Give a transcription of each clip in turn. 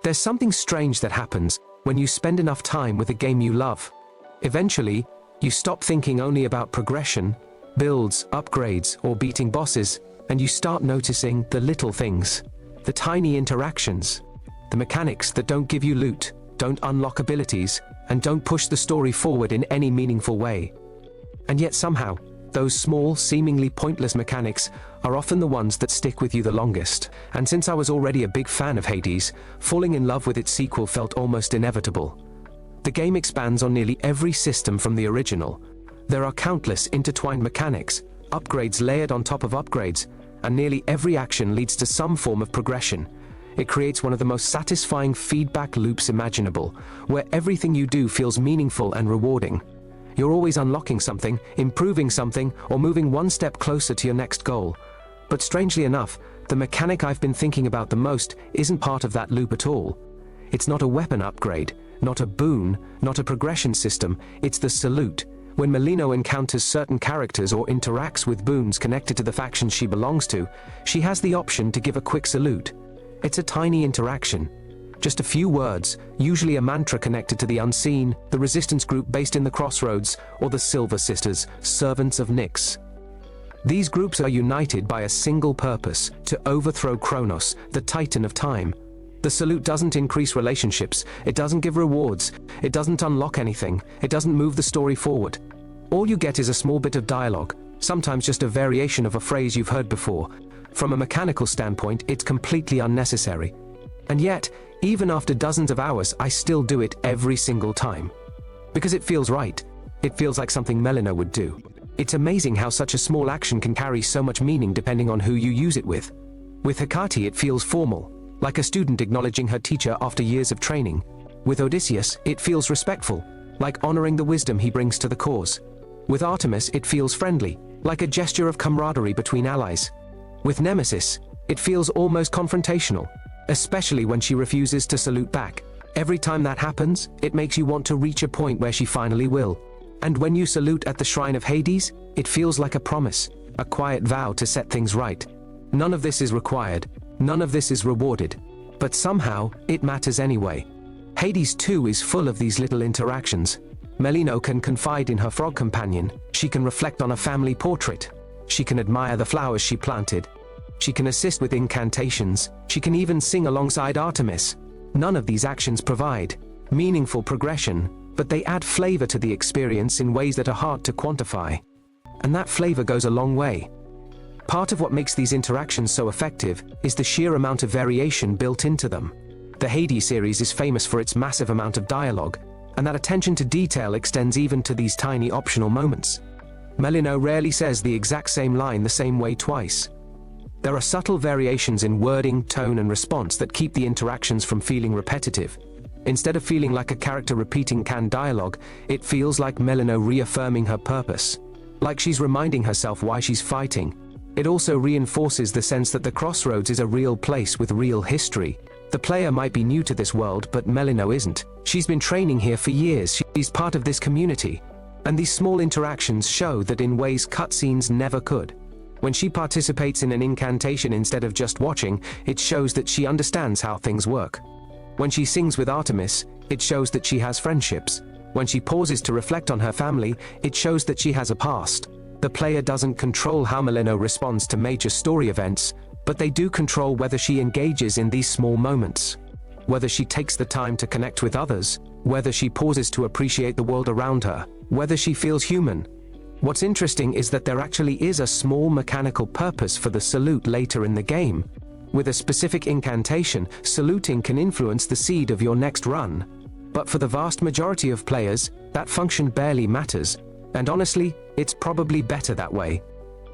There's something strange that happens when you spend enough time with a game you love. Eventually, you stop thinking only about progression, builds, upgrades, or beating bosses, and you start noticing the little things, the tiny interactions, the mechanics that don't give you loot, don't unlock abilities, and don't push the story forward in any meaningful way. And yet somehow, those small, seemingly pointless mechanics are often the ones that stick with you the longest. And since I was already a big fan of Hades, falling in love with its sequel felt almost inevitable. The game expands on nearly every system from the original. There are countless intertwined mechanics, upgrades layered on top of upgrades, and nearly every action leads to some form of progression. It creates one of the most satisfying feedback loops imaginable, where everything you do feels meaningful and rewarding. You're always unlocking something, improving something, or moving one step closer to your next goal. But strangely enough, the mechanic I've been thinking about the most isn't part of that loop at all. It's not a weapon upgrade, not a boon, not a progression system, it's the salute. When Melino encounters certain characters or interacts with boons connected to the faction she belongs to, she has the option to give a quick salute. It's a tiny interaction. Just a few words, usually a mantra connected to the unseen, the resistance group based in the Crossroads, or the Silver Sisters, servants of Nyx. These groups are united by a single purpose, to overthrow Kronos, the Titan of Time. The salute doesn't increase relationships, it doesn't give rewards, it doesn't unlock anything, it doesn't move the story forward. All you get is a small bit of dialogue, sometimes just a variation of a phrase you've heard before. From a mechanical standpoint, it's completely unnecessary. And yet, even after dozens of hours, I still do it every single time. Because it feels right. It feels like something Melino would do. It's amazing how such a small action can carry so much meaning depending on who you use it with. With Hecate it feels formal, like a student acknowledging her teacher after years of training. With Odysseus, it feels respectful, like honoring the wisdom he brings to the cause. With Artemis, it feels friendly, like a gesture of camaraderie between allies. With Nemesis, it feels almost confrontational, especially when she refuses to salute back. Every time that happens, it makes you want to reach a point where she finally will. And when you salute at the shrine of Hades, it feels like a promise, a quiet vow to set things right. None of this is required, none of this is rewarded, but somehow, it matters anyway. Hades 2 is full of these little interactions. Melino can confide in her frog companion, she can reflect on a family portrait, she can admire the flowers she planted, she can assist with incantations, she can even sing alongside Artemis. None of these actions provide meaningful progression, but they add flavor to the experience in ways that are hard to quantify. And that flavor goes a long way. Part of what makes these interactions so effective is the sheer amount of variation built into them. The Hades series is famous for its massive amount of dialogue, and that attention to detail extends even to these tiny optional moments. Melino rarely says the exact same line the same way twice. There are subtle variations in wording, tone, and response that keep the interactions from feeling repetitive. Instead of feeling like a character repeating canned dialogue, it feels like Melino reaffirming her purpose. Like she's reminding herself why she's fighting. It also reinforces the sense that the Crossroads is a real place with real history. The player might be new to this world, but Melino isn't. She's been training here for years, she's part of this community. And these small interactions show that in ways cutscenes never could. When she participates in an incantation instead of just watching, it shows that she understands how things work. When she sings with Artemis, it shows that she has friendships. When she pauses to reflect on her family, it shows that she has a past. The player doesn't control how Melino responds to major story events, but they do control whether she engages in these small moments. Whether she takes the time to connect with others, whether she pauses to appreciate the world around her, whether she feels human. What's interesting is that there actually is a small mechanical purpose for the salute later in the game. With a specific incantation, saluting can influence the seed of your next run. But for the vast majority of players, that function barely matters. And honestly, it's probably better that way.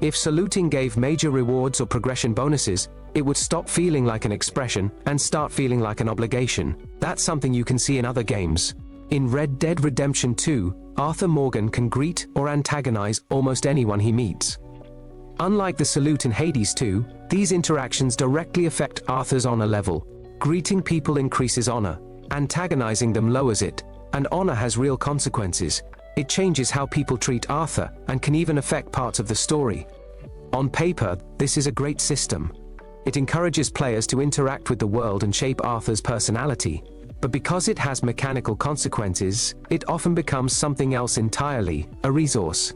If saluting gave major rewards or progression bonuses, it would stop feeling like an expression and start feeling like an obligation. That's something you can see in other games. In Red Dead Redemption 2, Arthur Morgan can greet or antagonize almost anyone he meets. Unlike the salute in Hades 2, these interactions directly affect Arthur's honor level. Greeting people increases honor, antagonizing them lowers it, and honor has real consequences. It changes how people treat Arthur and can even affect parts of the story. On paper, this is a great system. It encourages players to interact with the world and shape Arthur's personality. But because it has mechanical consequences, it often becomes something else entirely, a resource.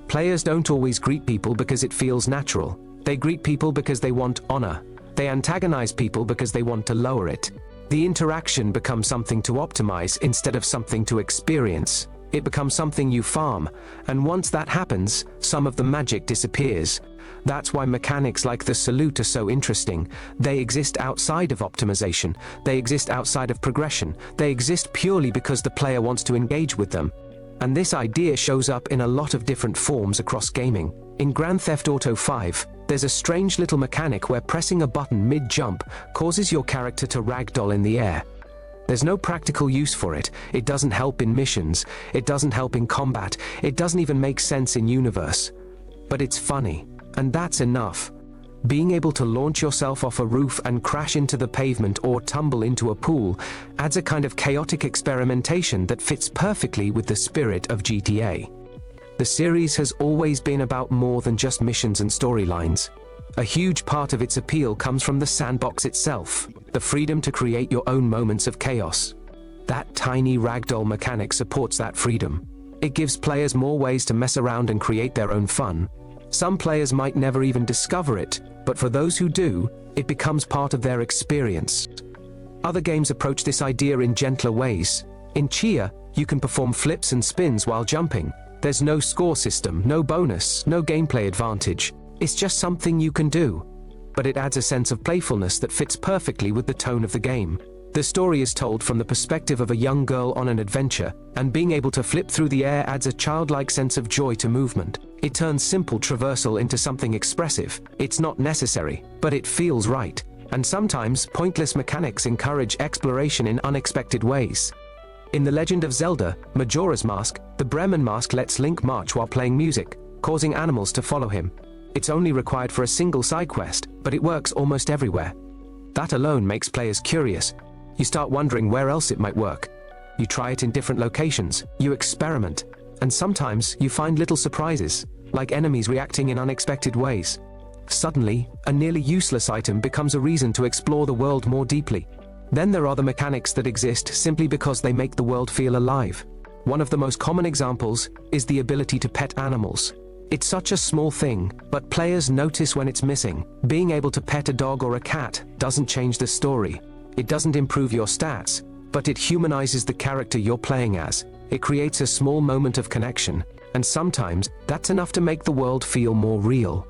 Players don't always greet people because it feels natural. They greet people because they want honor. They antagonize people because they want to lower it. The interaction becomes something to optimize instead of something to experience. It becomes something you farm, and once that happens, some of the magic disappears. That's why mechanics like the salute are so interesting. They exist outside of optimization. They exist outside of progression. They exist purely because the player wants to engage with them. And this idea shows up in a lot of different forms across gaming. In Grand Theft Auto 5, there's a strange little mechanic where pressing a button mid-jump causes your character to ragdoll in the air. There's no practical use for it. It doesn't help in missions. It doesn't help in combat. It doesn't even make sense in universe. But it's funny, and that's enough. Being able to launch yourself off a roof and crash into the pavement or tumble into a pool adds a kind of chaotic experimentation that fits perfectly with the spirit of GTA. The series has always been about more than just missions and storylines. A huge part of its appeal comes from the sandbox itself, the freedom to create your own moments of chaos. That tiny ragdoll mechanic supports that freedom. It gives players more ways to mess around and create their own fun. Some players might never even discover it, but for those who do, it becomes part of their experience. Other games approach this idea in gentler ways. In Chia, you can perform flips and spins while jumping. There's no score system, no bonus, no gameplay advantage. It's just something you can do. But it adds a sense of playfulness that fits perfectly with the tone of the game. The story is told from the perspective of a young girl on an adventure, and being able to flip through the air adds a childlike sense of joy to movement. It turns simple traversal into something expressive. It's not necessary, but it feels right. And sometimes, pointless mechanics encourage exploration in unexpected ways. In The Legend of Zelda, Majora's Mask, the Bremen Mask lets Link march while playing music, causing animals to follow him. It's only required for a single side quest, but it works almost everywhere. That alone makes players curious. You start wondering where else it might work. You try it in different locations, you experiment, and sometimes you find little surprises, like enemies reacting in unexpected ways. Suddenly, a nearly useless item becomes a reason to explore the world more deeply. Then there are the mechanics that exist simply because they make the world feel alive. One of the most common examples is the ability to pet animals. It's such a small thing, but players notice when it's missing. Being able to pet a dog or a cat doesn't change the story. It doesn't improve your stats, but it humanizes the character you're playing as. It creates a small moment of connection, and sometimes that's enough to make the world feel more real.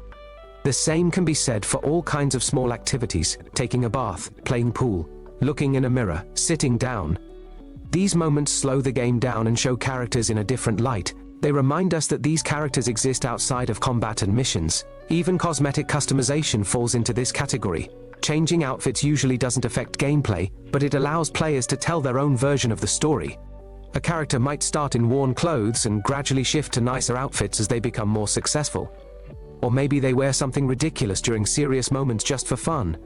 The same can be said for all kinds of small activities: taking a bath, playing pool, looking in a mirror, sitting down. These moments slow the game down and show characters in a different light. They remind us that these characters exist outside of combat and missions. Even cosmetic customization falls into this category. Changing outfits usually doesn't affect gameplay, but it allows players to tell their own version of the story. A character might start in worn clothes and gradually shift to nicer outfits as they become more successful. Or maybe they wear something ridiculous during serious moments just for fun.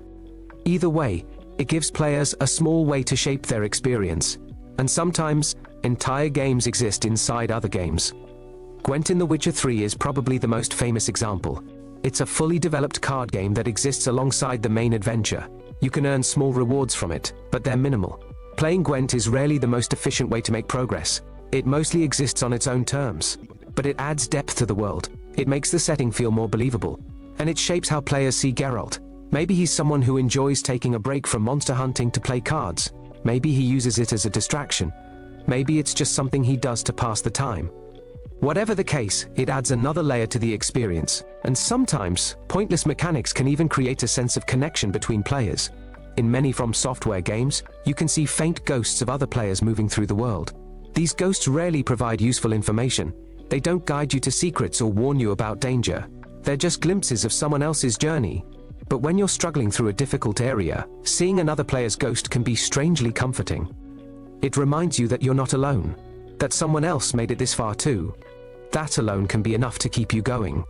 Either way, it gives players a small way to shape their experience. And sometimes, entire games exist inside other games. Gwent in The Witcher 3 is probably the most famous example. It's a fully developed card game that exists alongside the main adventure. You can earn small rewards from it, but they're minimal. Playing Gwent is rarely the most efficient way to make progress. It mostly exists on its own terms. But it adds depth to the world. It makes the setting feel more believable. And it shapes how players see Geralt. Maybe he's someone who enjoys taking a break from monster hunting to play cards. Maybe he uses it as a distraction. Maybe it's just something he does to pass the time. Whatever the case, it adds another layer to the experience, and sometimes, pointless mechanics can even create a sense of connection between players. In many From Software games, you can see faint ghosts of other players moving through the world. These ghosts rarely provide useful information. They don't guide you to secrets or warn you about danger. They're just glimpses of someone else's journey. But when you're struggling through a difficult area, seeing another player's ghost can be strangely comforting. It reminds you that you're not alone, that someone else made it this far too. That alone can be enough to keep you going.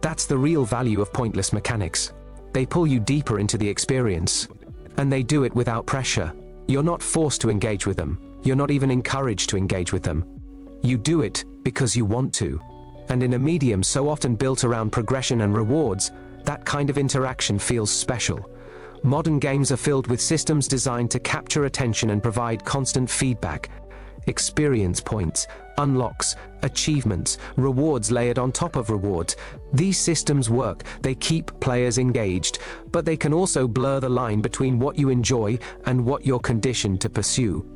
That's the real value of pointless mechanics. They pull you deeper into the experience. And they do it without pressure. You're not forced to engage with them. You're not even encouraged to engage with them. You do it because you want to. And in a medium so often built around progression and rewards, That kind of interaction feels special. Modern games are filled with systems designed to capture attention and provide constant feedback. Experience points, unlocks, achievements, rewards layered on top of rewards. These systems work, they keep players engaged, but they can also blur the line between what you enjoy and what you're conditioned to pursue.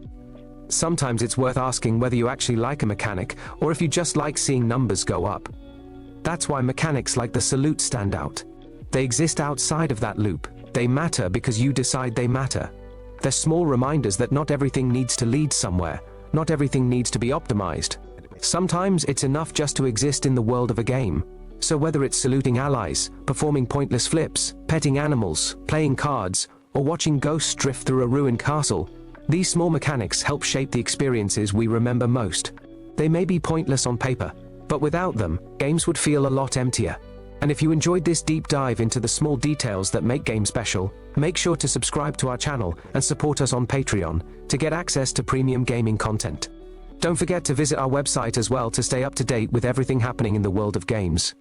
Sometimes it's worth asking whether you actually like a mechanic, or if you just like seeing numbers go up. That's why mechanics like the salute stand out. They exist outside of that loop. They matter because you decide they matter. They're small reminders that not everything needs to lead somewhere. Not everything needs to be optimized. Sometimes it's enough just to exist in the world of a game. So whether it's saluting allies, performing pointless flips, petting animals, playing cards, or watching ghosts drift through a ruined castle, these small mechanics help shape the experiences we remember most. They may be pointless on paper, but without them, games would feel a lot emptier. And if you enjoyed this deep dive into the small details that make games special, make sure to subscribe to our channel and support us on Patreon to get access to premium gaming content. Don't forget to visit our website as well to stay up to date with everything happening in the world of games.